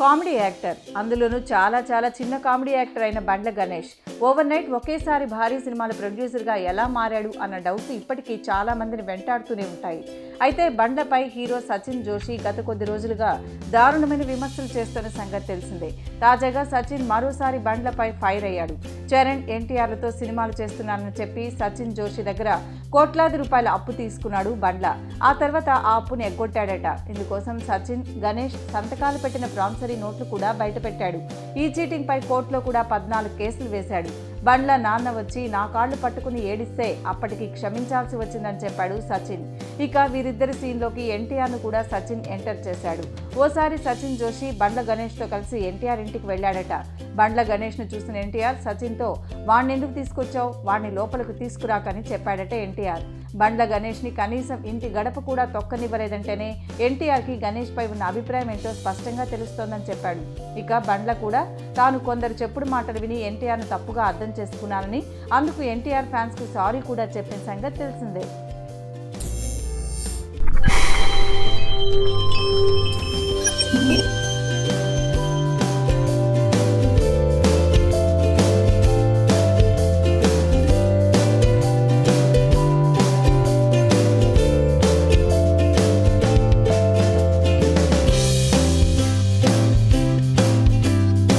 Comedy actor, అందులోనూ చాలా చాలా చిన్న కామెడీ యాక్టర్ అయిన బండ్ల గణేష్ ఓవర్ నైట్ ఒకేసారి భారీ సినిమాల ప్రొడ్యూసర్గా ఎలా మారాడు అన్న డౌట్ ఇప్పటికీ చాలా మందిని వెంటాడుతూనే ఉంటాయి. అయితే బండ్లపై హీరో సచిన్ జోషి గత కొద్ది రోజులుగా దారుణమైన విమర్శలు చేస్తున్న సంగతి తెలిసిందే. తాజాగా సచిన్ మరోసారి బండ్లపై ఫైర్ అయ్యాడు. చరణ్, ఎన్టీఆర్లతో సినిమాలు చేస్తున్నానని చెప్పి సచిన్ జోషి దగ్గర కోట్లాది రూపాయల అప్పు తీసుకున్నాడు బండ్ల. ఆ తర్వాత ఆ అప్పుని ఎగ్గొట్టాడట. ఇందుకోసం సచిన్, గణేష్ సంతకాలు పెట్టిన ప్రామిసరీ నోట్లు కూడా బయటపెట్టాడు. ఈ చీటింగ్ పై కోర్టులో కూడా 14 కేసులు వేశాడు. బండ్ల నాన్న వచ్చి నా కాళ్లు పట్టుకుని ఏడిస్తే అప్పటికి క్షమించాల్సి వచ్చిందని చెప్పాడు సచిన్. ఇక వీరిద్దరి సీన్లోకి ఎన్టీఆర్ను కూడా సచిన్ ఎంటర్ చేశాడు. ఓసారి సచిన్ జోషి బండ్ల గణేష్తో కలిసి ఎన్టీఆర్ ఇంటికి వెళ్లాడట. బండ్ల గణేష్ను చూసిన ఎన్టీఆర్ సచిన్తో వాణ్ణి ఎందుకు తీసుకొచ్చావు, వాణ్ణి లోపలికి తీసుకురాకని చెప్పాడట ఎన్టీఆర్. బండ్ల గణేష్ని కనీసం ఇంటి గడప కూడా తొక్కనివ్వలేదంటేనే ఎన్టీఆర్కి గణేష్ పై ఉన్న అభిప్రాయం ఏంటో స్పష్టంగా తెలుస్తోందని చెప్పాడు. ఇక బండ్ల కూడా తాను కొందరు చెప్పుడు మాటలు విని ఎన్టీఆర్ను తప్పుగా అర్థం చేసుకున్నానని, అందుకు ఎన్టీఆర్ ఫ్యాన్స్కు సారీ కూడా చెప్పిన సంగతి తెలిసిందే.